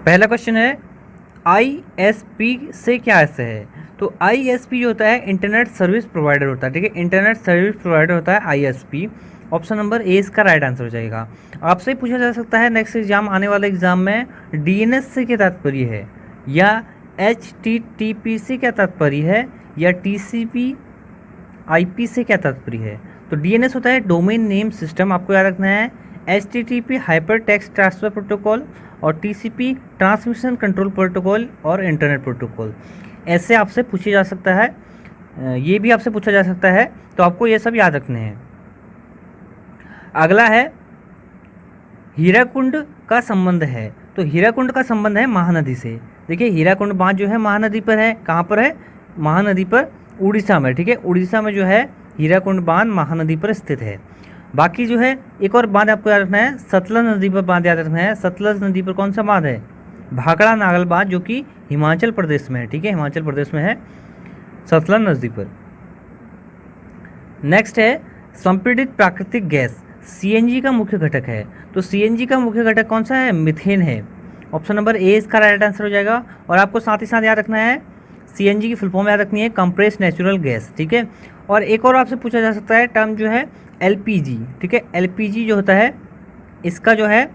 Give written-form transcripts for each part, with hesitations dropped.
पहला क्वेश्चन है ISP से क्या ऐसे है। तो ISP जो होता है इंटरनेट सर्विस प्रोवाइडर होता है, ठीक है, इंटरनेट सर्विस प्रोवाइडर होता है ISP। ऑप्शन नंबर ए इसका राइट आंसर हो जाएगा। आपसे पूछा जा सकता है नेक्स्ट एग्जाम, आने वाले एग्जाम में DNS से क्या तात्पर्य है, या HTTP से क्या तात्पर्य है, या TCP/IP से क्या तात्पर्य है। तो DNS होता है डोमेन नेम सिस्टम, आपको याद रखना है। HTTP hyper text transfer protocol, और TCP ट्रांसमिशन कंट्रोल प्रोटोकॉल और इंटरनेट प्रोटोकॉल। ऐसे आपसे पूछा जा सकता है, ये भी आपसे पूछा जा सकता है, तो आपको ये सब याद रखने हैं। अगला है हीराकुंड का संबंध है। तो हीराकुंड का संबंध है महानदी से। देखिए हीराकुंड बांध जो है महानदी पर है, कहाँ पर है, महानदी पर, उड़ीसा में, ठीक है, उड़ीसा में जो है हीराकुंड बांध महानदी पर स्थित है। बाकी जो है एक और बांध आपको याद रखना है, सतलज नदी पर बांध याद रखना है। सतलज नदी पर कौन सा बांध है, भाखड़ा नागल बांध, जो कि हिमाचल प्रदेश में है, ठीक है, हिमाचल प्रदेश में है सतलज नदी पर। नेक्स्ट है संपीड़ित प्राकृतिक गैस CNG का मुख्य घटक है। तो CNG का मुख्य घटक कौन सा है, मिथेन है। ऑप्शन नंबर ए इसका राइट आंसर हो जाएगा। और आपको साथ ही साथ याद रखना है CNG की फुल फॉर्म याद रखनी है, कंप्रेस्ड नेचुरल गैस, ठीक है। और एक और आपसे पूछा जा सकता है टर्म जो है LPG, ठीक है, LPG जो होता है इसका जो है,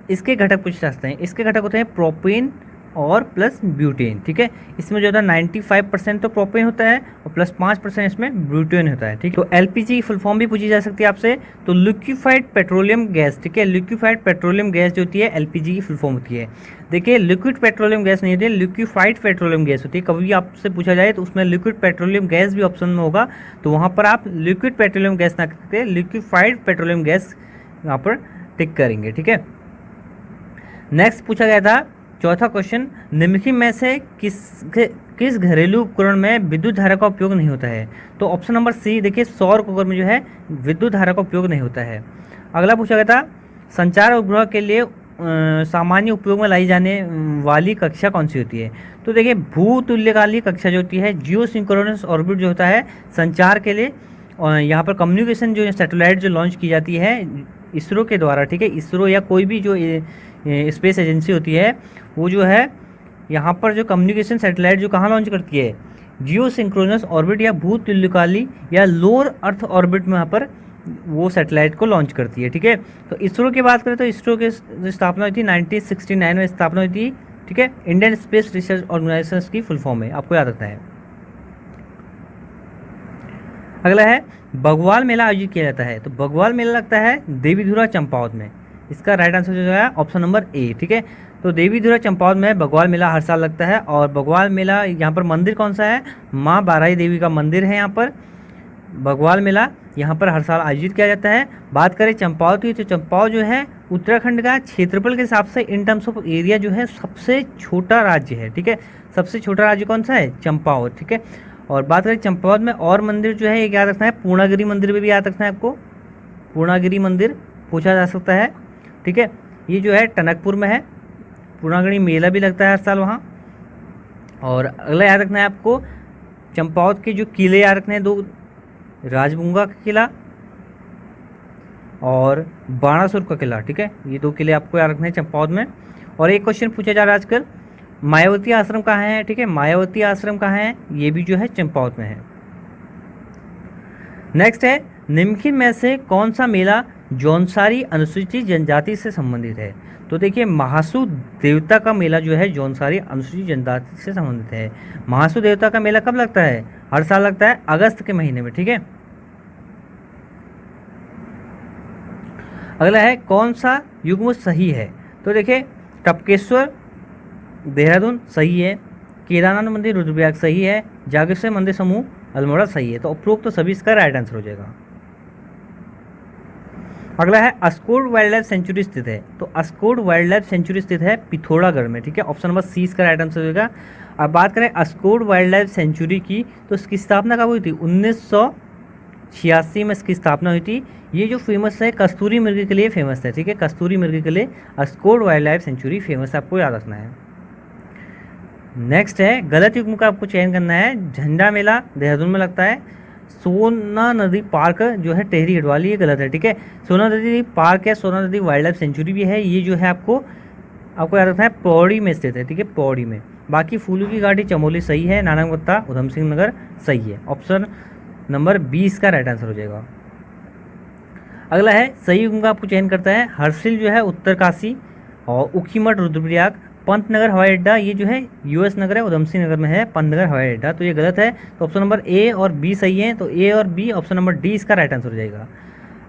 इसके घटक पूछ सकते हैं। इसके घटक होते हैं प्रोपेन और प्लस ब्यूटेन, ठीक है। इसमें जो होता है 95% तो प्रोपेन होता है और प्लस 5% इसमें ब्यूटेन होता है, ठीक है। तो LPG की फुल फॉर्म भी पूछी जा सकती है आपसे। तो लिक्विफाइड पेट्रोलियम गैस, ठीक है, लिक्विफाइड पेट्रोलियम गैस जो होती है LPG की फुल फॉर्म होती है। देखिए लिक्विड पेट्रोलियम गैस नहीं होती है, लिक्विफाइड पेट्रोलियम गैस होती है। कभी भी आपसे पूछा जाए तो उसमें लिक्विड पेट्रोलियम गैस भी ऑप्शन में होगा, तो वहाँ पर आप लिक्विड पेट्रोलियम गैस ना करके लिक्विफाइड पेट्रोलियम गैस यहाँ पर टिक करेंगे, ठीक है। नेक्स्ट पूछा गया था चौथा क्वेश्चन, निम्नलिखित में से किस घरेलू उपकरण में विद्युत धारा का उपयोग नहीं होता है। तो ऑप्शन नंबर सी, देखिए सौर कुकर में जो है विद्युत धारा का उपयोग नहीं होता है। अगला पूछा गया था संचार उपग्रह के लिए सामान्य उपयोग में लाई जाने वाली कक्षा कौन सी होती है। तो देखिए भूतुल्यकालीन कक्षा जो होती है, जियो सिंक्रोनस ऑर्बिट जो होता है संचार के लिए, यहाँ पर कम्युनिकेशन जो सैटेलाइट जो लॉन्च की जाती है इसरो के द्वारा, ठीक है, इसरो या कोई भी जो स्पेस एजेंसी होती है वो जो है यहाँ पर जो कम्युनिकेशन सैटेलाइट जो कहाँ लॉन्च करती है, जियो सिंक्रोनस ऑर्बिट या भूतुल्यकालीन या लोअर अर्थ ऑर्बिट में यहाँ पर वो सैटेलाइट को लॉन्च करती है, ठीक है। तो इसरो की बात करें तो इसरो की स्थापना हुई थी 1969 में स्थापना हुई थी, ठीक है, इंडियन स्पेस रिसर्च ऑर्गेनाइजेशन की फुल फॉर्म है, आपको याद रखना है। अगला है बग्वाल मेला आयोजित किया जाता है। तो बग्वाल मेला लगता है देवीधुरा चंपावत में। इसका राइट आंसर जो है ऑप्शन नंबर ए, ठीक है। तो देवीधुरा चंपावत में बग्वाल मेला हर साल लगता है। और बग्वाल मेला यहाँ पर मंदिर कौन सा है, माँ बाराही देवी का मंदिर है यहाँ पर। बग्वाल मेला यहाँ पर हर साल आयोजित किया जाता है। बात करें चंपावत की, तो चंपावत जो है उत्तराखंड का क्षेत्रफल के हिसाब से इन टर्म्स ऑफ एरिया जो है सबसे छोटा राज्य है, ठीक है। सबसे छोटा राज्य कौन सा है, चंपावत, ठीक है। और बात करें चंपावत में और मंदिर जो है एक याद रखना है, पूर्णागिरि मंदिर भी याद रखना है आपको, पूर्णागिरि मंदिर पूछा जा सकता है, ठीक है। ये जो है टनकपुर में है, पूर्णागिरि मेला भी लगता है हर साल वहाँ। और अगला याद रखना है आपको चंपावत के जो किले याद रखने हैं, दो, राजबुंगा का किला और बाणासुर का किला, ठीक है, ये दो किले आपको याद रखने हैं चंपावत में। और एक क्वेश्चन पूछा जा रहा है आजकल, मायावती आश्रम कहाँ है, ठीक है, मायावती आश्रम कहाँ है, ये भी जो है चंपावत में है। नेक्स्ट है निम्नलिखित में से कौन सा मेला जौनसारी अनुसूचित जनजाति से संबंधित है। तो देखिए महासू देवता का मेला जो है जौनसारी अनुसूचित जनजाति से संबंधित है। महासू देवता का मेला कब लगता है, हर साल लगता है अगस्त के महीने में, ठीक है। अगला है कौन सा युग्म सही है। तो देखिए टपकेश्वर देहरादून सही है, केदारनाथ मंदिर रुद्रप्रयाग सही है, जागेश्वर मंदिर समूह अल्मोड़ा सही है। तो उपरोक्त तो सभी इसका राइट आंसर हो जाएगा। अगला है अस्कोड वाइल्ड लाइफ सेंचुरी स्थित है। तो अस्कोड वाइल्ड लाइफ सेंचुरी स्थित है पिथौरागढ़ में, ठीक है, ऑप्शन नंबर सी इसका राइट आंसर होगा। अब बात करें अस्कोड वाइल्ड लाइफ सेंचुरी की, तो इसकी स्थापना कब हुई थी, 1986 में इसकी स्थापना हुई थी। ये जो फेमस है कस्तूरी मृग के लिए फेमस है, ठीक है, कस्तूरी मृग के लिए अस्कोड वाइल्ड लाइफ सेंचुरी फेमस है, आपको याद रखना है। नेक्स्ट है गलत युग्म का आपको चयन करना है। झंडा मेला देहरादून में लगता है, सोना नदी पार्क जो है टेहरी गढ़वाली, ये गलत है, ठीक है। सोना नदी पार्क है, सोना नदी वाइल्ड लाइफ सेंचुरी भी है, ये जो है आपको आपको याद रखना है पौड़ी में स्थित है, ठीक है, पौड़ी में। बाकी फूलों की घाटी चमोली सही है, नानकमत्ता उधम सिंह नगर सही है। ऑप्शन नंबर 20 का राइट आंसर हो जाएगा। अगला है सही उनका आपको चयन करता है हर्षिल जो है उत्तरकाशी, और उखीमठ रुद्रप्रयाग, पंतनगर हवाई अड्डा ये जो है यूएस नगर है, उधम सिंह नगर में है पंतनगर हवाई अड्डा, तो ये गलत है। तो ऑप्शन नंबर ए और बी सही है, तो ए और बी ऑप्शन नंबर डी इसका राइट आंसर हो जाएगा।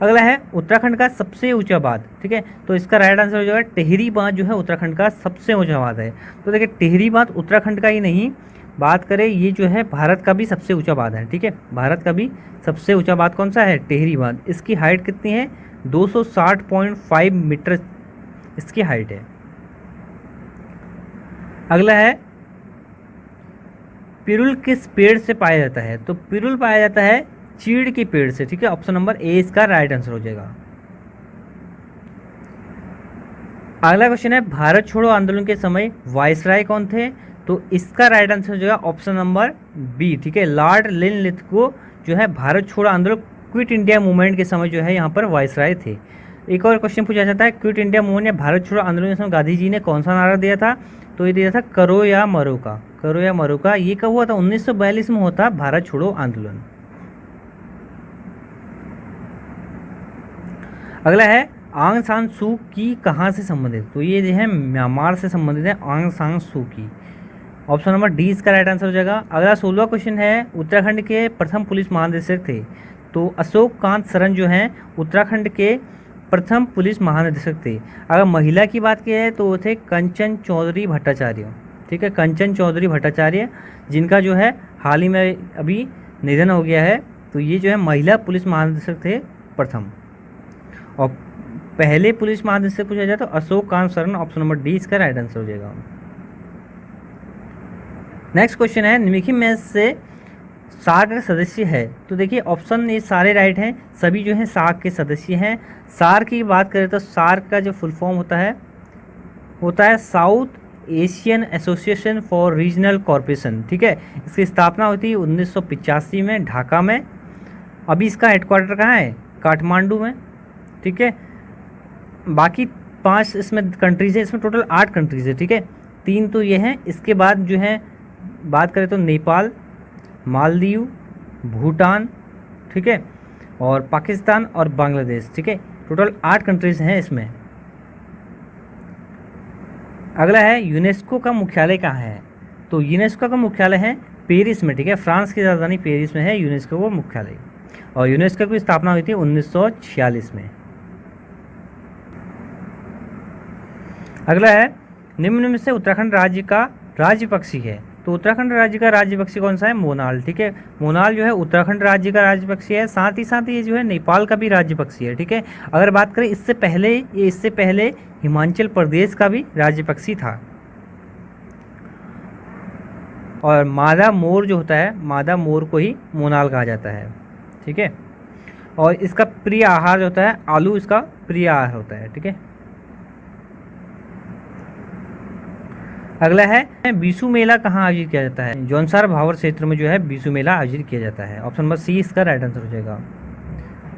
अगला है उत्तराखंड का सबसे ऊंचा बांध, ठीक है, तो इसका राइट आंसर हो जाएगा टिहरी बांध जो है उत्तराखंड का सबसे ऊंचा बांध है। तो देखिए टिहरी बांध उत्तराखंड का ही नहीं, बात करें ये जो है भारत का भी सबसे ऊंचा बांध है, ठीक है, भारत का भी सबसे ऊंचा बांध कौन सा है, टिहरी बांध। इसकी हाइट कितनी है, 260.5 मीटर इसकी हाइट है। अगला है पिरुल किस पेड़ से पाया जाता है, तो पिरुल पाया जाता है चीड़ के पेड़ से, ठीक है, ऑप्शन नंबर ए इसका राइट आंसर हो जाएगा। अगला क्वेश्चन है भारत छोड़ो आंदोलन के समय वायसराय कौन थे, तो इसका राइट आंसर हो जाएगा ऑप्शन नंबर बी, ठीक है, लॉर्ड लिनलिथगो जो है भारत छोड़ो आंदोलन क्विट इंडिया मूवमेंट के समय जो है यहाँ पर वायसराय थे। एक और क्वेश्चन पूछा जाता है क्विट इंडिया मूवमेंट या भारत छोड़ो आंदोलन के समय गांधी जी ने कौन सा नारा दिया था, तो ये दिया था करो या मरो का, करो या मरो का। ये कब हुआ था, 1942 में हुआ था भारत छोड़ो आंदोलन। अगला है आंग सान सू की कहाँ से संबंधित, तो ये जो है म्यांमार से संबंधित है आंग सान सू की। ऑप्शन नंबर डी इसका राइट आंसर हो जाएगा। अगला 16वां क्वेश्चन है उत्तराखंड के प्रथम पुलिस महानिदेशक थे, तो अशोक कांत सरन जो हैं उत्तराखंड के प्रथम पुलिस महानिदेशक थे। अगर महिला की बात की जाए तो वो थे कंचन चौधरी भट्टाचार्य, ठीक है, कंचन चौधरी भट्टाचार्य, जिनका जो है हाल ही में अभी निधन हो गया है। तो ये जो है महिला पुलिस महानिदेशक थे प्रथम। और पहले पुलिस महानिदेशक पूछा जाए तो Ashok Kant Saran, option number D इसका राइट आंसर हो जाएगा। नेक्स्ट क्वेश्चन है निम्नलिखित में से सार्क का सदस्य है, तो देखिए ऑप्शन ये सारे राइट हैं, सभी जो हैं सार्क के सदस्य हैं। सार्क की बात करें तो सार्क का जो फुल फॉर्म होता है south Asian association for regional corporation, ठीक है। इसकी स्थापना हुई थी 1985 में ढाका में। अभी इसका हेडक्वार्टर कहाँ है, काठमांडू में, ठीक है। बाकी 5 इसमें कंट्रीज़ है, इसमें टोटल 8 कंट्रीज़ है, ठीक है, 3 तो ये हैं। इसके बाद जो है बात करें तो नेपाल, मालदीव, भूटान, ठीक है, और पाकिस्तान और बांग्लादेश, ठीक है, टोटल 8 कंट्रीज़ हैं इसमें। अगला है यूनेस्को का मुख्यालय कहाँ है, तो यूनेस्को का मुख्यालय है पेरिस में, ठीक है, फ्रांस की राजधानी पेरिस में है यूनेस्को का मुख्यालय। और यूनेस्को की स्थापना हुई थी 1946 में। अगला है निम्न में से उत्तराखंड राज्य का राज्य पक्षी है, तो उत्तराखंड राज्य का राज्य पक्षी कौन सा है, मोनाल, ठीक है, मोनाल जो है उत्तराखंड राज्य का राज्य पक्षी है। साथ ही ये जो है नेपाल का भी राज्य पक्षी है, ठीक है। अगर बात करें इससे पहले हिमाचल प्रदेश का भी राज्य पक्षी था। और मादा मोर जो होता है, मादा मोर को ही मोनाल कहा जाता है, ठीक है। और इसका प्रिय आहार जो होता है आलू, इसका प्रिय आहार होता है, ठीक है। अगला है बीसू मेला कहाँ आयोजित किया जाता है, जौनसार भावर क्षेत्र में जो है बीसू मेला आयोजित किया जाता है। ऑप्शन नंबर सी इसका राइट आंसर हो जाएगा।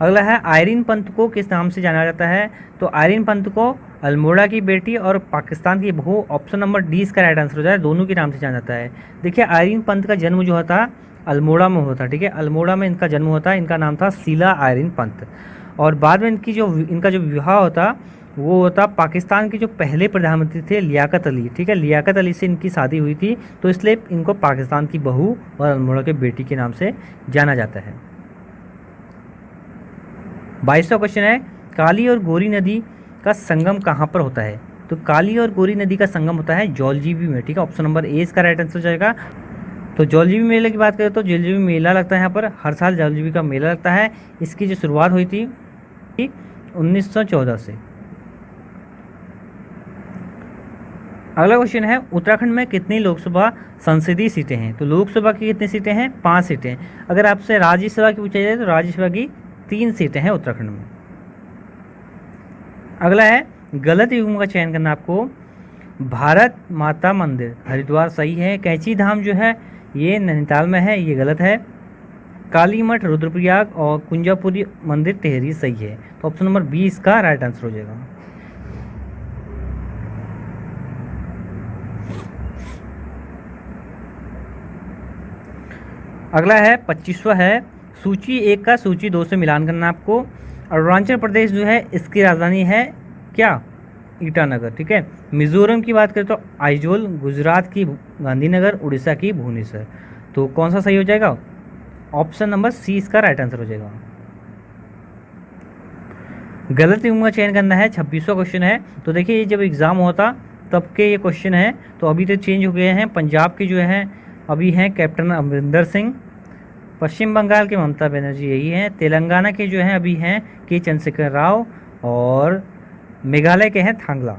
अगला है आयरीन पंत को किस नाम से जाना जाता है, तो आयरीन पंत को अल्मोड़ा की बेटी और पाकिस्तान की बहू, ऑप्शन नंबर डी इसका राइट आंसर हो जाए, दोनों के नाम से जाना जाता है। देखिए आयरीन पंत का जन्म जो होता अल्मोड़ा में होता, ठीक है, अल्मोड़ा में इनका जन्म होता है। इनका नाम था शीला आयरीन पंत। और बाद में इनका जो विवाह होता वो होता पाकिस्तान के जो पहले प्रधानमंत्री थे लियाकत अली, ठीक है, लियाकत अली से इनकी शादी हुई थी, तो इसलिए इनको पाकिस्तान की बहू और अल्मोड़ा के बेटी के नाम से जाना जाता है। 22वां क्वेश्चन है काली और गोरी नदी का संगम कहाँ पर होता है, तो काली और गोरी नदी का संगम होता है जौलजीबी में, ठीक है, ऑप्शन नंबर ए इसका राइट आंसर हो जाएगा। तो जौलजीबी मेले की बात करें तो जौलजीबी मेला लगता है यहाँ पर, हर साल जौलजीबी का मेला लगता है। इसकी जो शुरुआत हुई थी 1914 से। अगला क्वेश्चन है उत्तराखंड में कितनी लोकसभा संसदीय सीटें हैं, तो लोकसभा की कितनी सीटें हैं, 5 सीटें। अगर आपसे राज्यसभा की पूछा जाए तो राज्यसभा की 3 सीटें हैं उत्तराखंड में। अगला है गलत युग्म का चयन करना आपको। भारत माता मंदिर हरिद्वार सही है, कैंची धाम जो है ये नैनीताल में है, ये गलत है। काली मठ रुद्रप्रयाग और कुंजापुरी मंदिर टिहरी सही है, तो ऑप्शन नंबर 20 का राइट आंसर हो जाएगा। अगला है 25वां है, सूची 1 का सूची 2 से मिलान करना आपको। अरुणाचल प्रदेश जो है इसकी राजधानी है क्या, ईटानगर, ठीक है। मिजोरम की बात करें तो आइजोल, गुजरात की गांधीनगर, उड़ीसा की भुवनेश्वर। तो कौन सा सही हो जाएगा, ऑप्शन नंबर सी इसका राइट आंसर हो जाएगा। गलत युग्म का चयन करना है, 26वां क्वेश्चन है। तो देखिए ये जब एग्ज़ाम होता तब के ये क्वेश्चन है, तो अभी तो चेंज हो गए हैं। पंजाब के जो हैं अभी हैं कैप्टन अमरिंदर सिंह, पश्चिम बंगाल के ममता बनर्जी यही हैं, तेलंगाना के जो हैं अभी हैं के चंद्रशेखर राव, और मेघालय के हैं थांगला।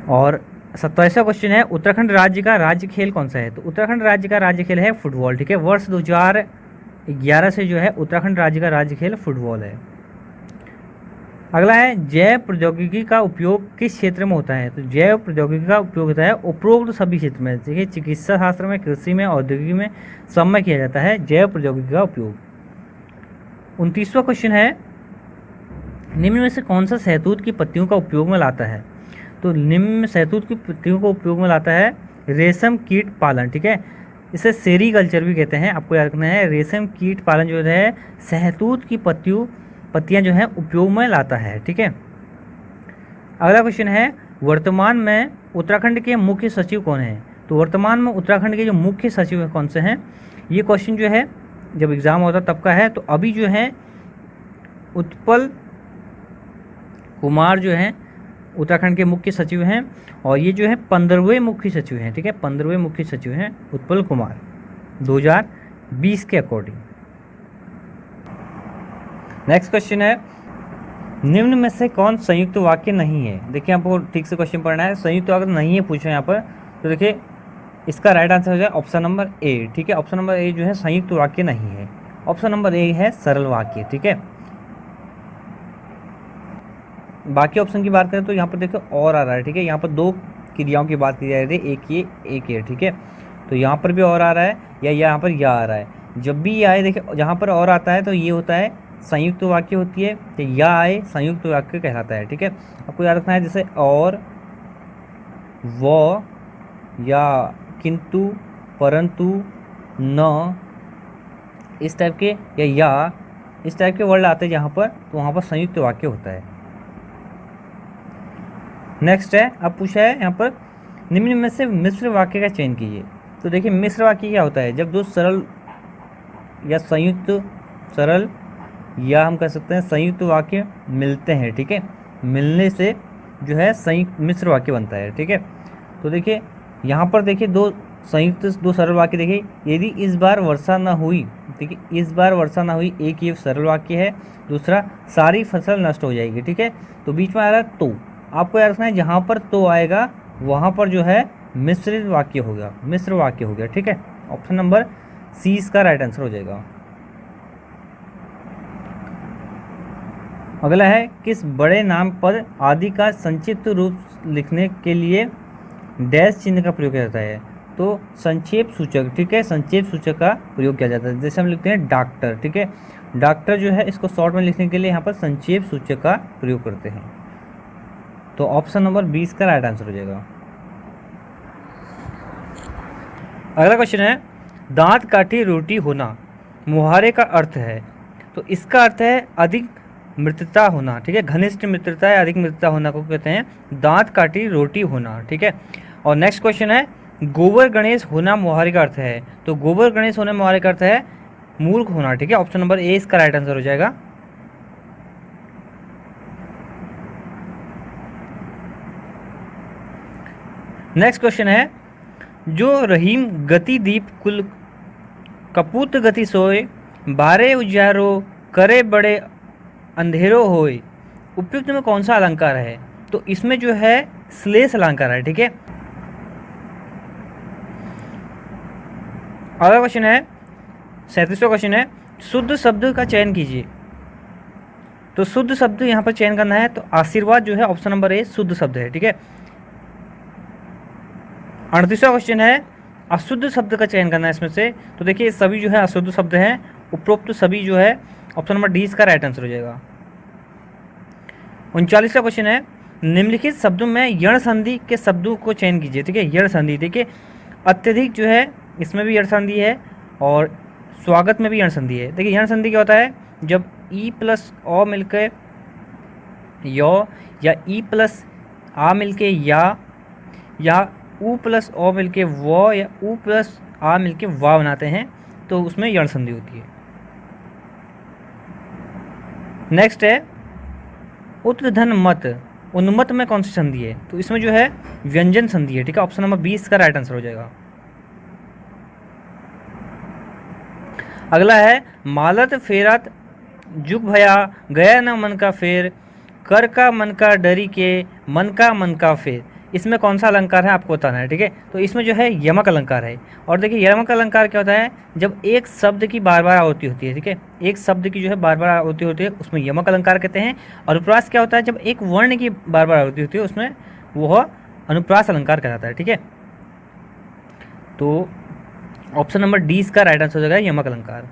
और 27वां क्वेश्चन है, उत्तराखंड राज्य का राज्य खेल कौन सा है। तो उत्तराखंड राज्य का राज्य खेल है फुटबॉल, ठीक है। वर्ष 2011 से जो है उत्तराखंड राज्य का राज्य खेल फुटबॉल है। अगला है, जैव प्रौद्योगिकी का उपयोग किस क्षेत्र में होता है। तो जैव प्रौद्योगिकी का उपयोग होता है उपरोक्त सभी क्षेत्र में, देखिए चिकित्सा शास्त्र में, कृषि में, औद्योगिक में, सब में किया जाता है जैव प्रौद्योगिकी का उपयोग। 29वां क्वेश्चन है, निम्न में से कौन सा शहतूत की पत्तियों का उपयोग में लाता है। तो निम्न में शहतूत की पत्तियों को उपयोग में लाता है रेशम कीट पालन, ठीक है। इसे सेरीकल्चर भी कहते हैं, आपको याद रखना है। रेशम कीट पालन जो है शहतूत की पत्तियां जो हैं उपयोग में लाता है, ठीक है। अगला क्वेश्चन है, वर्तमान में उत्तराखंड के मुख्य सचिव कौन हैं। तो वर्तमान में उत्तराखंड के जो मुख्य सचिव हैं कौन से हैं, ये क्वेश्चन जो है जब एग्ज़ाम होता तब का है। तो अभी जो है उत्पल कुमार जो हैं उत्तराखंड के मुख्य सचिव हैं, और ये जो है 15वें मुख्य सचिव हैं, ठीक है। 15वें मुख्य सचिव हैं उत्पल कुमार 2020 के अकॉर्डिंग। नेक्स्ट क्वेश्चन है, निम्न में से कौन संयुक्त वाक्य नहीं है। देखिए आपको ठीक से क्वेश्चन पढ़ना है, संयुक्त वाक्य नहीं है पूछा यहाँ पर। तो देखिए इसका राइट आंसर हो जाए ऑप्शन नंबर ए, ठीक है। ऑप्शन नंबर ए जो है संयुक्त वाक्य नहीं है, ऑप्शन नंबर ए है सरल वाक्य, ठीक है। बाकी ऑप्शन की बात करें तो यहाँ पर देखो और आ रहा है, ठीक है। यहाँ पर 2 क्रियाओं की बात की जा रही है, एक ये एक ये, ठीक है। तो यहाँ पर भी और आ रहा है, या यहाँ पर या आ रहा है। जब भी ये आए, देखिए जहाँ पर और आता है तो ये होता है संयुक्त वाक्य होती है, तो या आए संयुक्त वाक्य कहलाता है, ठीक है। आपको याद रखना है, जैसे और, व, या, किंतु, परंतु, न, इस टाइप के, या इस टाइप के वर्ड आते हैं जहाँ पर, तो वहाँ पर संयुक्त वाक्य होता है। नेक्स्ट है, अब पूछा है यहाँ पर, निम्न में से मिश्र वाक्य का चयन कीजिए। तो देखिए मिश्र वाक्य क्या होता है, जब दो सरल या संयुक्त, सरल या हम कह सकते हैं संयुक्त वाक्य मिलते हैं, ठीक है। मिलने से जो है संयुक्त मिश्र वाक्य बनता है, ठीक है। तो देखिए यहाँ पर देखिए 2 संयुक्त 2 सरल वाक्य, देखिए यदि इस बार वर्षा न हुई, देखिए इस बार वर्षा न हुई, एक ये सरल वाक्य है, दूसरा सारी फसल नष्ट हो जाएगी, ठीक है। तो बीच में आ रहा है तो, आपको याद रखना है जहाँ पर तो आएगा वहाँ पर जो है मिश्रित वाक्य होगा, मिश्र वाक्य हो गया, ठीक है। ऑप्शन नंबर सी इसका राइट आंसर हो जाएगा। अगला है, किस बड़े नाम पद आदि का संक्षिप्त रूप लिखने के लिए डैश चिन्ह का प्रयोग किया जाता है। तो संक्षेप सूचक, ठीक है, संक्षेप सूचक का प्रयोग किया जाता है। जैसे हम लिखते हैं डॉक्टर, ठीक है, डॉक्टर जो है इसको शॉर्ट में लिखने के लिए यहाँ पर संक्षेप सूचक का प्रयोग करते हैं। तो ऑप्शन नंबर 20 का राइट आंसर हो जाएगा। अगला क्वेश्चन है, दांत काठी रोटी होना मुहावरे का अर्थ है। तो इसका अर्थ है अधिक मित्रता होना, ठीक है। घनिष्ठ मित्रता या अधिक मित्रता होना को कहते हैं दांत काटी रोटी होना, ठीक है। और नेक्स्ट क्वेश्चन है, गोबर गणेश होना मुहावरे का अर्थ है। तो गोबर गणेश होना मुहावरे का अर्थ है मूर्ख होना, ठीक है। ऑप्शन नंबर ए इसका राइट आंसर हो जाएगा। नेक्स्ट क्वेश्चन है, जो रहीम गति दीप कुल कपूत गति सोए, बारे उजारो करे बड़े अंधेरो होए, उपयुक्त में कौन सा अलंकार है। तो इसमें जो है श्लेष अलंकार है, ठीक है। अगला क्वेश्चन है 37वां क्वेश्चन है, शुद्ध शब्द का चयन कीजिए। तो शुद्ध शब्द यहाँ पर चयन करना है, तो आशीर्वाद जो है ऑप्शन नंबर ए शुद्ध शब्द है, ठीक है। 38वां क्वेश्चन है, अशुद्ध शब्द का चयन करना है इसमें से। तो देखिए सभी जो है अशुद्ध शब्द हैं, उपरोक्त सभी जो है ऑप्शन नंबर डी इसका राइट आंसर हो जाएगा। 39वां क्वेश्चन है, निम्नलिखित शब्दों में यण संधि के शब्दों को चयन कीजिए। ठीक है, यण संधि देखिए अत्यधिक जो है इसमें भी यण संधि है और स्वागत में भी यण संधि है। देखिए यण संधि क्या होता है, जब ई प्लस अ मिलकर य या ई प्लस आ मिलके या उ प्लस अ मिलके व या उ प्लस आ मिलके वा बनाते हैं तो उसमें यण संधि होती है। नेक्स्ट है उत्तरधन मत, उन्मत में कौन सी संधि है, तो इसमें जो है व्यंजन संधि है। ठीक है, ऑप्शन नंबर 20 का राइट आंसर हो जाएगा। अगला है मालत फेरत जुग भया गया न मन का फेर, कर का मन का डरी के मन का फेर, इसमें कौन सा अलंकार है आपको बताना है। ठीक है, तो इसमें जो है यमक अलंकार है। और देखिए यमक अलंकार क्या होता है, जब एक शब्द की बार बार आवृत्ति होती है। ठीक है, एक शब्द की जो है बार बार आवृत्ति होती है उसमें यमक अलंकार कहते हैं। और अनुप्रास क्या होता है, जब एक वर्ण की बार बार आवृत्ति होती है उसमें वह अनुप्रास अलंकार कहलाता है। ठीक है, तो ऑप्शन नंबर डी इसका राइट आंसर हो जाएगा यमक अलंकार।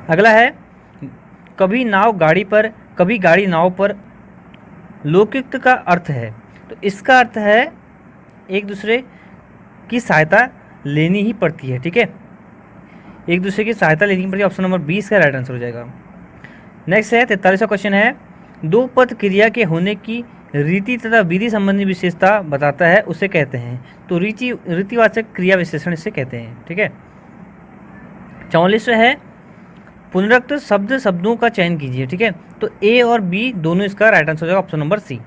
अगला है कभी नाव गाड़ी पर कभी गाड़ी नाव पर, लोकिक्त का अर्थ है, तो इसका अर्थ है एक दूसरे की सहायता लेनी ही पड़ती है। ठीक है, एक दूसरे की सहायता लेनी पड़ती है, ऑप्शन नंबर 20 का राइट आंसर हो जाएगा। नेक्स्ट है 43वां क्वेश्चन है, दो पद क्रिया के होने की रीति तथा विधि संबंधी विशेषता बताता है उसे कहते हैं, तो रीतिवाचक क्रिया विशेषण इसे कहते हैं। ठीक है, 44वां है पुनरुक्त शब्दों का चयन कीजिए। ठीक है, तो ए और बी दोनों इसका राइट आंसर हो जाएगा, ऑप्शन नंबर सी।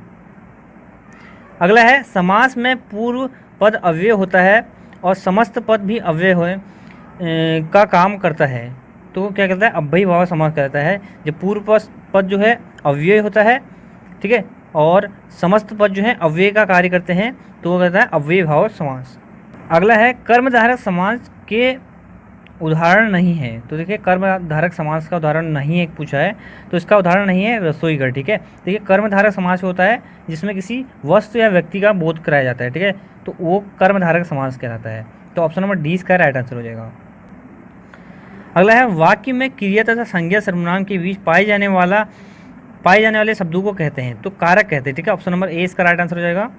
अगला है समास में पूर्व पद अव्यय होता है और समस्त पद भी अव्यय का काम करता है, तो क्या कहता है, अव्ययी भाव समास कहता है। जब पूर्व पद जो है अव्यय होता है, ठीक है, और समस्त पद जो है अव्यय का कार्य करते हैं तो वो कहता है अव्ययी भाव समास। अगला है कर्मधारक समास के उदाहरण नहीं है, तो देखिए कर्मधारक समास का उदाहरण नहीं है पूछा है, तो इसका उदाहरण नहीं है रसोई घर। ठीक है, देखिए कर्मधारक समास होता है जिसमें किसी वस्तु या व्यक्ति का बोध कराया जाता है। ठीक है, तो वो कर्मधारक समास कहलाता है, तो ऑप्शन नंबर डी इसका राइट आंसर हो जाएगा। अगला है वाक्य में क्रिया तथा संज्ञा सर्वनाम के बीच पाए जाने वाले शब्दों को कहते हैं, तो कारक कहते हैं। ठीक है, ऑप्शन नंबर ए इसका राइट आंसर हो जाएगा।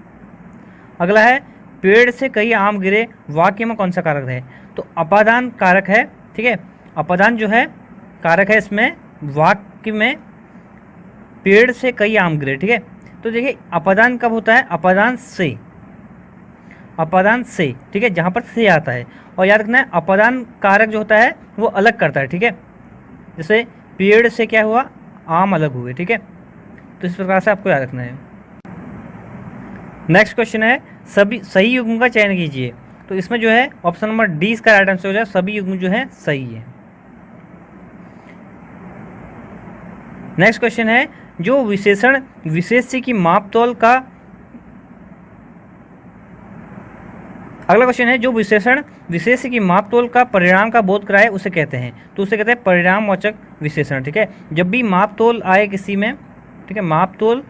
अगला है पेड़ से कई आम गिरे, वाक्य में कौन सा कारक है, तो अपादान कारक है। ठीक है, अपादान जो है कारक है इसमें, वाक्य में पेड़ से कई आम गिरे। ठीक है, तो देखिए अपादान कब होता है, अपादान से। ठीक है, जहाँ पर से आता है, और याद रखना है अपादान कारक जो होता है वो अलग करता है। ठीक है, जैसे पेड़ से क्या हुआ, आम अलग हुए। ठीक है, तो इस प्रकार से आपको याद रखना है। नेक्स्ट क्वेश्चन है सभी सही युग्म का चयन कीजिए, तो इसमें जो है ऑप्शन नंबर डी इसका राइट आंसर हो जाए, सभी युग्म जो है सही है। नेक्स्ट क्वेश्चन है जो विशेषण विशेष्य की मापतोल का, अगला क्वेश्चन है जो विशेषण विशेष्य की मापतोल का परिणाम का बोध कराए उसे कहते हैं, तो उसे कहते हैं परिणामवाचक विशेषण। ठीक है, जब भी मापतोल आए किसी में, ठीक है, मापतोल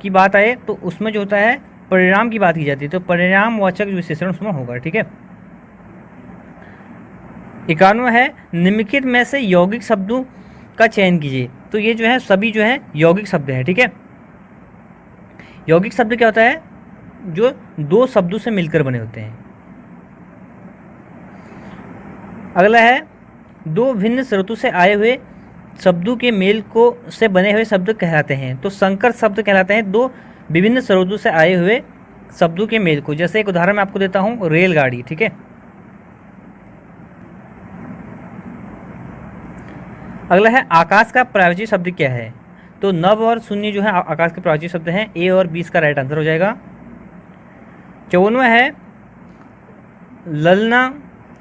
की बात आए तो उसमें जो होता है परिणाम की बात की जाती है, तो परिणामवाचक विशेषण उसमें होगा। ठीक है, 91 है निम्नलिखित में से यौगिक शब्दों का चयन कीजिए, तो ये जो है सभी जो है यौगिक शब्द हैं। ठीक है, यौगिक शब्द क्या होता है, जो दो शब्दों से मिलकर बने होते हैं। अगला है दो भिन्न स्रोतों से आए हुए शब्दों के मेल को से बने हुए शब्द कहलाते हैं, तो संकर शब्द कहलाते हैं दो विभिन्न स्रोतों से आए हुए शब्दों के मेल को। जैसे एक उदाहरण मैं आपको देता हूं, रेलगाड़ी। ठीक है, अगला है आकाश का पर्यायवाची शब्द क्या है, तो नभ और शून्य जो है आकाश के पर्यायवाची शब्द हैं, ए और बी इसका राइट आंसर हो जाएगा। 54वां है ललना,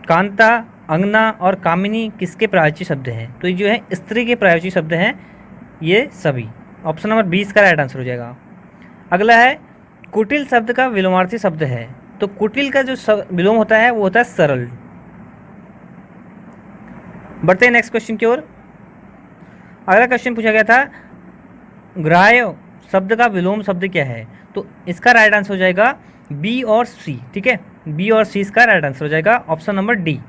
कांता, अंगना और कामिनी किसके पर्यायवाची शब्द हैं, तो ये जो है स्त्री के पर्यायवाची शब्द हैं ये सभी, ऑप्शन नंबर 20 का राइट आंसर हो जाएगा। अगला है कुटिल शब्द का विलोमार्थी शब्द है, तो कुटिल का जो विलोम होता है वो होता है सरल। बढ़ते हैं नेक्स्ट क्वेश्चन की ओर। अगला क्वेश्चन पूछा गया था ग्राह्य शब्द का विलोम शब्द क्या है, तो इसका राइट आंसर हो जाएगा बी और सी। ठीक है, बी और सी इसका राइट आंसर हो जाएगा, ऑप्शन नंबर डी।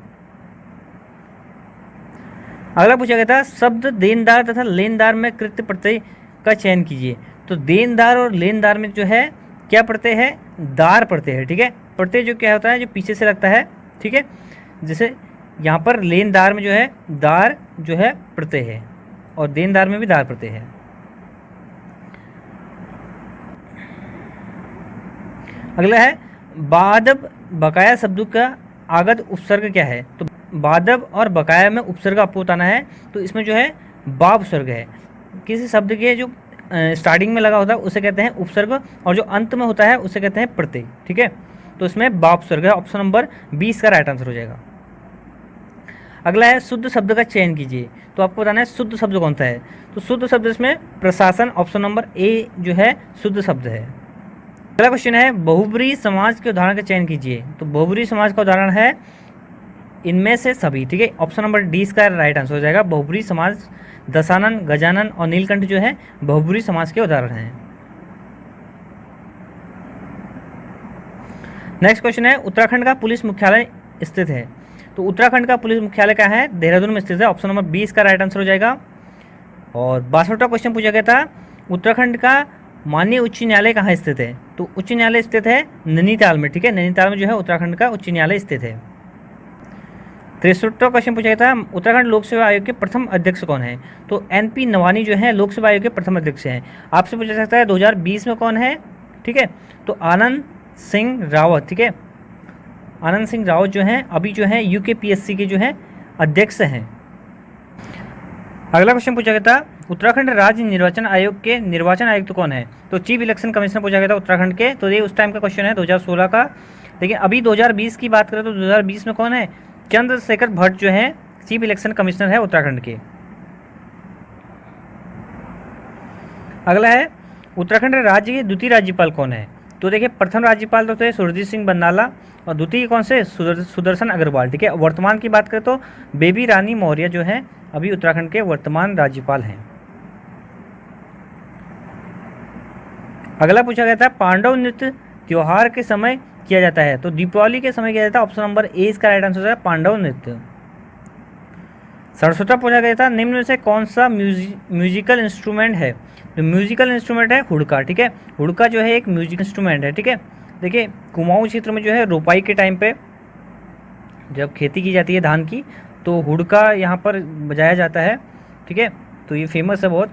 अगला पूछा गया था शब्द देनदार तथा लेनदार में कृत्य प्रत्यय का चयन कीजिए, तो देनदार और लेनदार में जो है क्या प्रत्यय है, दार प्रत्यय है, ठीक है। प्रत्यय जो क्या होता है, जो पीछे से लगता है, ठीक है। जैसे यहाँ पर लेनदार में जो है दार जो है प्रत्यय है और देनदार में भी दार प्रत्यय है। अगला है बादब बकाया शब्दों का आगत उपसर्ग क्या है। तो बादब और बकाया में उपसर्ग आपको बताना है। तो इसमें जो है बा उपसर्ग है, किसी शब्द के जो स्टार्टिंग में लगा होता है उसे कहते हैं उपसर्ग, और जो अंत में होता है उसे कहते हैं प्रत्यय, ठीक है। तो इसमें बा उपसर्ग है। ऑप्शन नंबर 20 का राइट आंसर हो जाएगा। अगला है शुद्ध शब्द का चयन कीजिए। तो आपको बताना है शुद्ध शब्द कौन सा है। तो शुद्ध शब्द इसमें प्रशासन, ऑप्शन नंबर ए जो है शुद्ध शब्द है। अगला क्वेश्चन है बहुब्रीही समाज के उदाहरण का चयन कीजिए। तो बहुब्रीही समाज का उदाहरण है इनमें से सभी, ठीक है। ऑप्शन नंबर डी इसका राइट आंसर हो जाएगा। बहुब्रीही समाज दशानन, गजानन और नीलकंठ जो है बहुब्रीही समाज के उदाहरण हैं। नेक्स्ट क्वेश्चन है उत्तराखंड का पुलिस मुख्यालय स्थित है। तो उत्तराखंड का पुलिस मुख्यालय क्या है, देहरादून में स्थित है। ऑप्शन नंबर 20 का राइट आंसर हो जाएगा। और 62वां क्वेश्चन पूछा गया था उत्तराखंड का माननीय उच्च न्यायालय कहाँ स्थित है। तो उच्च न्यायालय स्थित है नैनीताल में, ठीक है। नैनीताल में जो है उत्तराखंड का उच्च न्यायालय स्थित है। 63वां क्वेश्चन पूछा गया था उत्तराखंड लोक सेवा आयोग के प्रथम अध्यक्ष कौन है। तो NP नवानी जो है लोक सेवा आयोग के प्रथम अध्यक्ष हैं। आपसे पूछा सकता है 2020 में कौन है, ठीक है। तो आनंद सिंह रावत, ठीक है। आनंद सिंह रावत जो हैं अभी जो है UKPSC के जो है अध्यक्ष हैं। अगला क्वेश्चन पूछा गया था उत्तराखंड राज्य निर्वाचन आयोग के निर्वाचन आयुक्त कौन है। तो चीफ इलेक्शन कमिश्नर पूछा गया था उत्तराखंड के। तो ये उस टाइम का क्वेश्चन है 2016 का। लेकिन अभी 2020 की बात करें तो 2020 में कौन है, चंद्रशेखर भट्ट जो है चीफ इलेक्शन कमिश्नर है उत्तराखंड के। अगला है उत्तराखंड राज्य के द्वितीय राज्यपाल कौन है। तो देखिए प्रथम राज्यपाल तो थे सुरजीत सिंह बंदाला और द्वितीय कौन से सुदर्शन अग्रवाल, ठीक है। वर्तमान की बात करें तो बेबी रानी मौर्य जो है अभी उत्तराखंड के वर्तमान राज्यपाल हैं। अगला पूछा गया था पांडव नृत्य त्योहार के समय किया जाता है। तो दीपावली के समय किया जाता है। ऑप्शन नंबर ए इसका राइट आंसर है पांडव नृत्य। 67वां पूछा गया था निम्न में से कौन सा म्यूजिकल इंस्ट्रूमेंट है। तो म्यूजिकल इंस्ट्रूमेंट है हुड़का, ठीक है। हुड़का जो है एक म्यूजिक इंस्ट्रूमेंट है, ठीक है। देखिए कुमाऊं क्षेत्र में जो है रोपाई के टाइम पे जब खेती की जाती है धान की, तो हुड़का यहाँ पर बजाया जाता है, ठीक है। तो ये फेमस है बहुत।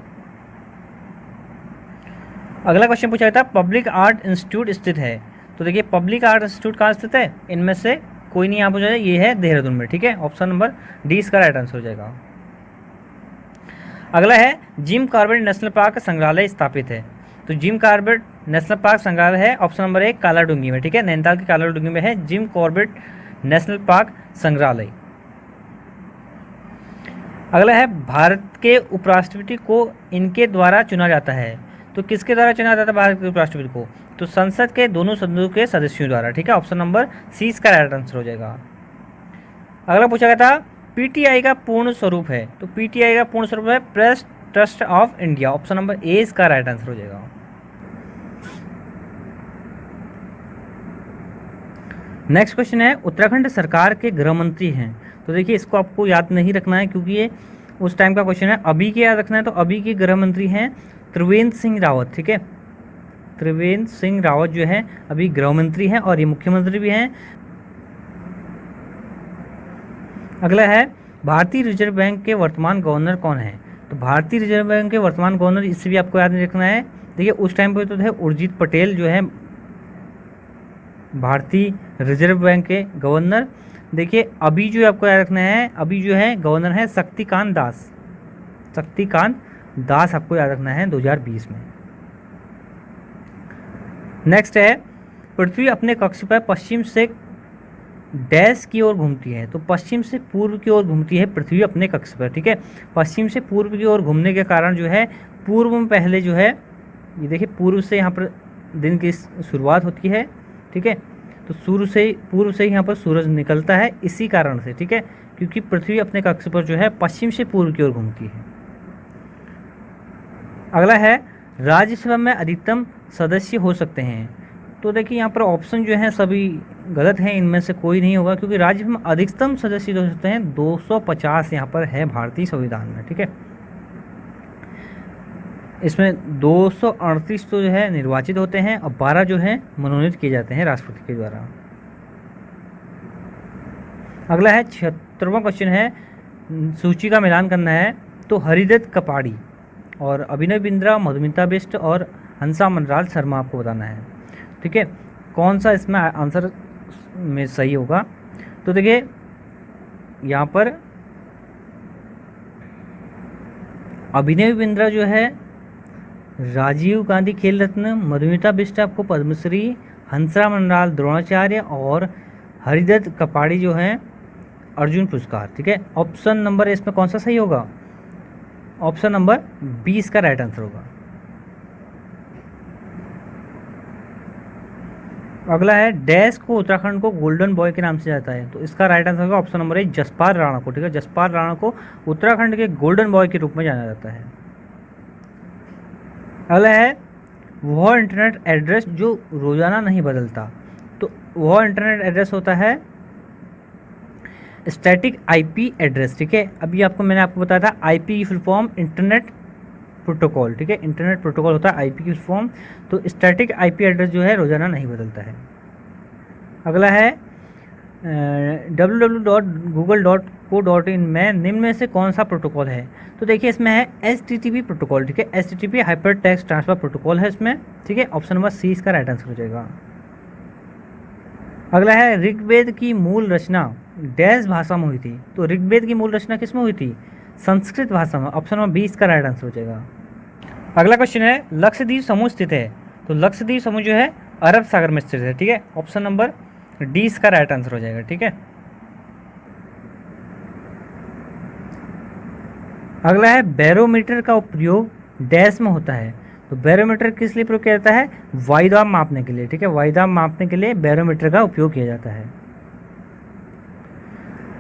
अगला क्वेश्चन पूछा गया था पब्लिक आर्ट इंस्टीट्यूट स्थित है। तो देखिए पब्लिक आर्ट इंस्टीट्यूट कहाँ स्थित है, इनमें से कोई नहीं यहाँ पर जो है ये है देहरादून में, ठीक है। ऑप्शन नंबर डी इसका राइट आंसर हो जाएगा। अगला है जिम कॉर्बेट नेशनल पार्क संग्रहालय स्थापित है। तो जिम कॉर्बेट नेशनल पार्क संग्रहालय है ऑप्शन नंबर 1 कालाडूंगी में, ठीक है। नैनीताल के कालाडूंगी में है जिम कॉर्बेट नेशनल पार्क संग्रहालय। अगला है भारत के उपराष्ट्रपति को इनके द्वारा चुना जाता है। तो किसके द्वारा चुना जाता है भारत के उपराष्ट्रपति को, तो संसद के दोनों सदनों के सदस्यों द्वारा, ठीक है। ऑप्शन नंबर सी इसका राइट आंसर हो जाएगा। अगला पूछा गया था पीटीआई का पूर्ण स्वरूप है। तो पीटीआई का पूर्ण स्वरूप है press trust of India. Option number A इसका राइट आंसर हो जाएगा। नेक्स्ट क्वेश्चन है उत्तराखंड सरकार के गृह मंत्री हैं। तो देखिए इसको आपको याद नहीं रखना है क्योंकि ये उस टाइम का क्वेश्चन है। अभी के याद रखना है। तो अभी के गृह मंत्री हैं त्रिवेंद्र सिंह रावत, ठीक है। त्रिवेंद्र सिंह रावत जो है अभी गृह मंत्री हैं और ये मुख्यमंत्री भी हैं। अगला है भारतीय रिजर्व बैंक के वर्तमान गवर्नर कौन है। तो भारतीय रिजर्व बैंक के वर्तमान गवर्नर, इससे भी आपको याद नहीं रखना है। देखिए उस टाइम पे तो थे उर्जित पटेल जो है भारतीय रिजर्व बैंक के गवर्नर। देखिए अभी जो आपको याद रखना है, अभी जो है गवर्नर है शक्तिकांत दास। शक्तिकांत दास आपको याद रखना है 2020 में। नेक्स्ट है पृथ्वी अपने कक्ष पर पश्चिम से डैश की ओर घूमती है। तो पश्चिम से पूर्व की ओर घूमती है पृथ्वी अपने कक्ष पर, ठीक है। पश्चिम से पूर्व की ओर घूमने के कारण जो है पूर्व में पहले जो है ये देखिए पूर्व से यहाँ पर दिन की शुरुआत होती है, ठीक है। तो पूर्व से ही यहाँ पर सूरज निकलता है इसी कारण से, ठीक है, क्योंकि पृथ्वी अपने कक्ष पर जो है पश्चिम से पूर्व की ओर घूमती है। अगला है राज्यसभा में अधिकतम सदस्य हो सकते हैं। तो देखिए यहाँ पर ऑप्शन जो है सभी गलत हैं, इनमें से कोई नहीं होगा क्योंकि राज्यसभा में अधिकतम सदस्य हो सकते हैं 250 यहाँ पर है भारतीय संविधान में, ठीक है। इसमें 238 तो जो है निर्वाचित होते हैं और 12 जो है मनोनीत किए जाते हैं राष्ट्रपति के द्वारा। अगला है 76वां क्वेश्चन है, सूची का मिलान करना है। तो हरिदत्त कपाड़ी और अभिनव बिंद्रा, मधुमिता बिष्ट और हंसा मनराज शर्मा आपको बताना है। ठीक है, कौन सा इसमें आंसर में सही होगा? तो देखिए यहाँ पर अभिनव बिंद्रा जो है राजीव गांधी खेल रत्न, मधुमिता बिष्ट आपको पद्मश्री, हंसा मनराज द्रोणाचार्य और हरिदत्त कपाड़ी जो है अर्जुन पुरस्कार। ठीक है, ऑप्शन नंबर इसमें कौन सा सही होगा? ऑप्शन नंबर 20 का राइट आंसर होगा। अगला है, डैश को उत्तराखंड को गोल्डन बॉय के नाम से जाता है। तो इसका राइट आंसर होगा ऑप्शन नंबर 1 जसपाल राणा को। ठीक है, जसपाल राणा को उत्तराखंड के गोल्डन बॉय के रूप में जाना जाता है। अगला है, वह इंटरनेट एड्रेस जो रोजाना नहीं बदलता। तो वह इंटरनेट एड्रेस होता है स्टैटिक आईपी एड्रेस। ठीक है, अभी मैंने आपको बताया था आईपी की फुल फॉर्म इंटरनेट प्रोटोकॉल। ठीक है, इंटरनेट प्रोटोकॉल होता है आईपी की फुल फॉर्म। तो स्टैटिक आईपी एड्रेस जो है रोजाना नहीं बदलता है। अगला है www.google.co.in में निम्न में से कौन सा प्रोटोकॉल है? तो देखिए इसमें है HTTP प्रोटोकॉल। ठीक है, HTTP hyper text transfer protocol है इसमें। ठीक है, ऑप्शन नंबर सी इसका राइट आंसर हो जाएगा। अगला है, ऋग्वेद की मूल रचना डैश भाषा में हुई थी। तो ऋग्वेद की मूल रचना किस में हुई थी? संस्कृत भाषा में। ऑप्शन नंबर 20 का राइट आंसर हो जाएगा। अगला क्वेश्चन है, लक्षद्वीप समूह स्थित है। तो लक्षद्वीप समूह जो है अरब सागर में स्थित है। ठीक है, ऑप्शन नंबर डी इसका राइट आंसर हो जाएगा। ठीक है, अगला है, बैरोमीटर का उपयोग डैश में होता है। तो बैरोमीटर किस लिए प्रयोग किया जाता है? वायुदाब मापने के लिए। ठीक है, वायुदाब मापने के लिए बैरोमीटर का उपयोग किया जाता है।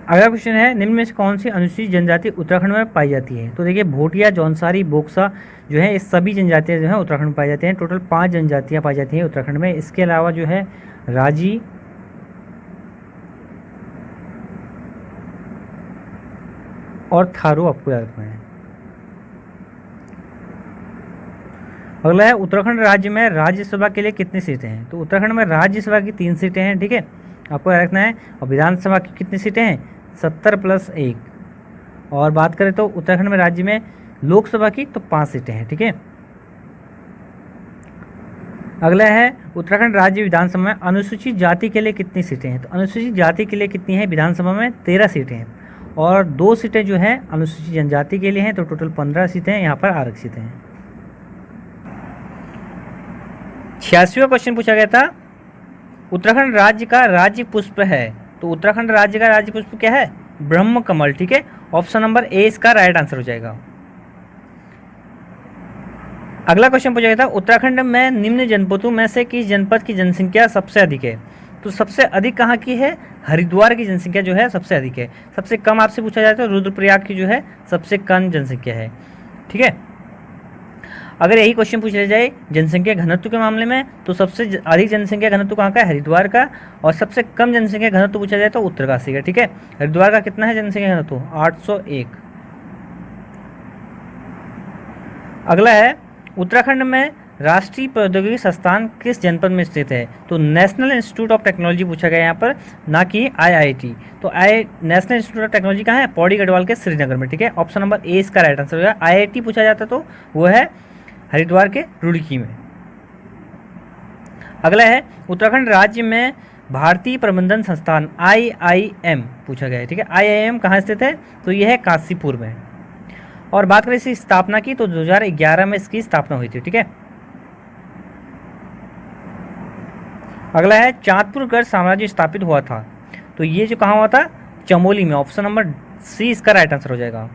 अगला क्वेश्चन है, निम्न में से कौन सी अनुसूचित जनजाति उत्तराखंड में पाई जाती है? तो देखिए भोटिया, जौनसारी, बोक्सा जो है ये सभी जनजातियाँ जो है उत्तराखंड में पाई जाती हैं। टोटल 5 जनजातियाँ पाई जाती हैं उत्तराखंड में। इसके अलावा जो है राजी और थारू आपको याद रखना है। अगला है, उत्तराखंड राज्य में राज्यसभा के लिए कितनी सीटें हैं? तो उत्तराखंड में राज्यसभा की 3 सीटें हैं। ठीक है, आपको याद रखना है। और विधानसभा की कितनी सीटें हैं? 70 + 1। और बात करें तो उत्तराखंड में राज्य में लोकसभा की तो 5 सीटें हैं। ठीक है, अगला है, उत्तराखंड राज्य विधानसभा में अनुसूचित जाति के लिए कितनी सीटें हैं? तो अनुसूचित जाति के लिए कितनी है विधानसभा में? 13 सीटें हैं। और 2 सीटें जो हैं अनुसूचित जनजाति के लिए हैं। तो टोटल 15 सीटें यहाँ पर आरक्षित हैं। 86वां क्वेश्चन पूछा गया था, उत्तराखंड राज्य का राज्य पुष्प है। तो उत्तराखंड राज्य का राज्य पुष्प क्या है? ब्रह्म कमल। ठीक है, ऑप्शन नंबर ए इसका राइट आंसर हो जाएगा। अगला क्वेश्चन पूछा गया था, उत्तराखंड में निम्न जनपदों में से किस जनपद की जनसंख्या सबसे अधिक है? तो सबसे अधिक कहाँ की है? हरिद्वार की जनसंख्या जो है सबसे अधिक है। सबसे कम आपसे पूछा जाए तो रुद्रप्रयाग की जो है सबसे कम जनसंख्या है। ठीक है, अगर यही क्वेश्चन पूछा जाए जनसंख्या घनत्व के मामले में तो सबसे अधिक जनसंख्या घनत्व कहाँ का है? हरिद्वार का। और सबसे कम जनसंख्या घनत्व पूछा जाए तो उत्तरकाशी का। ठीक है, हरिद्वार का कितना है जनसंख्या घनत्व? 801। अगला है, उत्तराखंड में राष्ट्रीय प्रौद्योगिकी संस्थान किस जनपद में स्थित है? तो नेशनल इंस्टीट्यूट ऑफ टेक्नोलॉजी पूछा गया यहाँ पर, ना कि IIT। तो नेशनल इंस्टीट्यूट ऑफ टेक्नोलॉजी कहाँ है? पौड़ी गढ़वाल के श्रीनगर में। ठीक है, ऑप्शन नंबर ए इसका राइट आंसर होगा। IIT पूछा जाता तो वो है हरिद्वार के रुड़की में। अगला है, उत्तराखंड राज्य में भारतीय प्रबंधन संस्थान IIM पूछा गया है। ठीक है, IIM कहाँ स्थित है? तो यह है काशीपुर में। और बात करें इसकी स्थापना की तो 2011 में इसकी स्थापना हुई थी। ठीक है, अगला है, चांदपुर गढ़ साम्राज्य स्थापित हुआ था। तो ये जो कहाँ हुआ था? चमोली में। ऑप्शन नंबर सी इसका राइट आंसर हो जाएगा।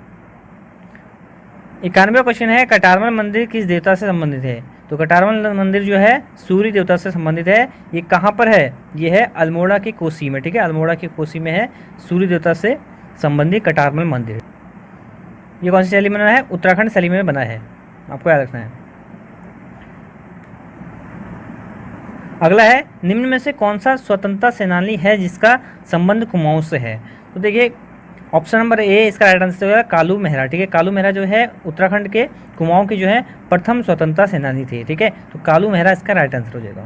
91वां क्वेश्चन है, कटारमल मंदिर किस देवता से संबंधित है? तो कटारमल मंदिर जो है सूर्य देवता से संबंधित है। ये कहाँ पर है? ये है अल्मोड़ा की कोसी में। ठीक है, अल्मोड़ा की कोसी में है सूर्य देवता से संबंधित कटारमल मंदिर। ये कौन सी शैली में बना है? उत्तराखंड शैली में बना है, आपको याद रखना है। अगला है, निम्न में से कौन सा स्वतंत्रता सेनानी है जिसका संबंध कुमाऊं से है? तो देखिए ऑप्शन नंबर ए इसका राइट आंसर होगा कालू मेहरा। ठीक है, कालू मेहरा जो है उत्तराखंड के कुमाऊं के जो है प्रथम स्वतंत्रता सेनानी थे। ठीक है, तो कालू मेहरा इसका राइट आंसर हो जाएगा।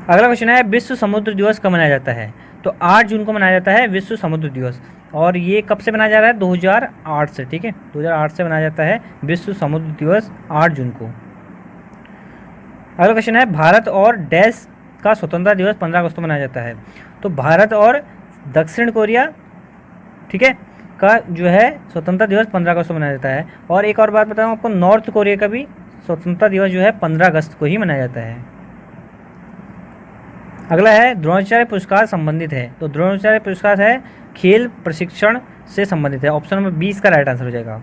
अगला क्वेश्चन है विश्व समुद्र दिवस कब मनाया जाता है? तो 8 जून को मनाया जाता है विश्व समुद्र दिवस। और ये कब से मनाया जा रहा है? 2008 से। ठीक है, 2008 से मनाया जाता है विश्व समुद्र दिवस 8 जून को। अगला क्वेश्चन है भारत और डैश का स्वतंत्रता दिवस 15 अगस्त को मनाया जाता है? तो भारत और दक्षिण कोरिया, ठीक है, का जो है स्वतंत्रता दिवस 15 अगस्त को मनाया जाता है। और एक और बात बताऊँ आपको, नॉर्थ कोरिया का भी स्वतंत्रता दिवस जो है 15 अगस्त को ही मनाया जाता है। अगला है द्रोणाचार्य पुरस्कार संबंधित है? तो द्रोणाचार्य पुरस्कार है खेल प्रशिक्षण से संबंधित है। ऑप्शन नंबर 20 का राइट आंसर हो जाएगा।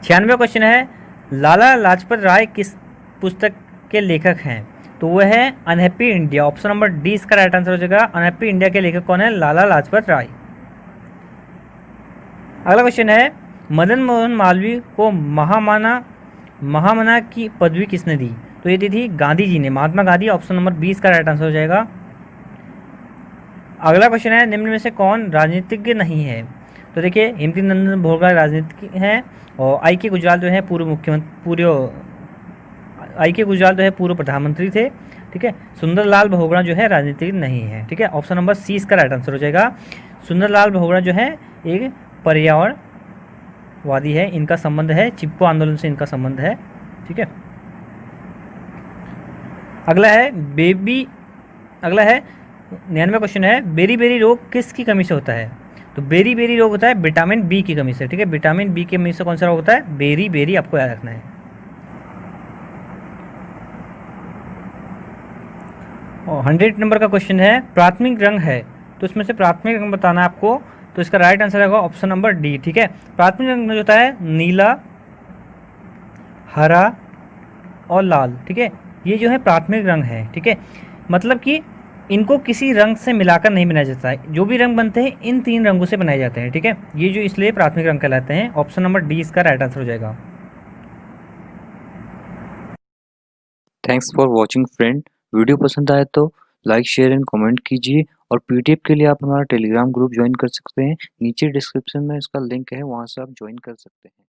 96वां क्वेश्चन है लाला लाजपत राय किस पुस्तक के लेखक हैं? तो वह है unhappy India. Option number D इसका राइट आंसर हो जाएगा। अनहैप्पी इंडिया के लेखक कौन है? लाला लाजपत राय। अगला क्वेश्चन है मदन मोहन मालवीय को महामना की पदवी किसने दी? तो ये दी थी गांधी जी ने, महात्मा गांधी। ऑप्शन नंबर 20 का राइट आंसर हो जाएगा। अगला क्वेश्चन है निम्न में से कौन राजनीतिज्ञ नहीं है? तो देखिए हेमचंद नंदन भोगड़ा राजनीतिज्ञ हैं, और आई के गुजराल जो है पूर्व प्रधानमंत्री थे। ठीक है, सुंदरलाल बहुगुणा जो है राजनीतिज्ञ नहीं है। ठीक है, ऑप्शन नंबर सी इसका राइट आंसर हो जाएगा। सुंदरलाल बहुगुणा जो है एक पर्यावरणवादी है, इनका संबंध है चिपको आंदोलन से, इनका संबंध है। ठीक है, अगला है 99वां क्वेश्चन है बेरी बेरी रोग किसकी कमी से होता है? तो बेरी बेरी रोग होता है विटामिन बी की कमी से। ठीक है, विटामिन बी की कमी से कौन सा रोग होता है? बेरी बेरी, आपको याद रखना है। और 100 नंबर का क्वेश्चन है प्राथमिक रंग है, तो इसमें से प्राथमिक रंग बताना है आपको। तो इसका राइट आंसर होगा ऑप्शन नंबर डी। ठीक है, प्राथमिक रंग में जो होता है नीला, हरा और लाल। ठीक है, ये जो है प्राथमिक रंग है। ठीक है, मतलब कि इनको किसी रंग से मिलाकर नहीं बनाया जाता है, जो भी रंग बनते हैं इन 3 रंगों से बनाए जाते हैं। ठीक है, ये जो इसलिए प्राथमिक रंग कहलाते हैं। ऑप्शन नंबर डी इसका राइट आंसर हो जाएगा। Thanks for watching friend. Video पसंद आए तो लाइक शेयर एंड कमेंट कीजिए, और पीडीएफ के लिए आप हमारा टेलीग्राम ग्रुप ज्वाइन कर सकते हैं। नीचे डिस्क्रिप्शन में इसका लिंक है, वहाँ से आप ज्वाइन कर सकते हैं।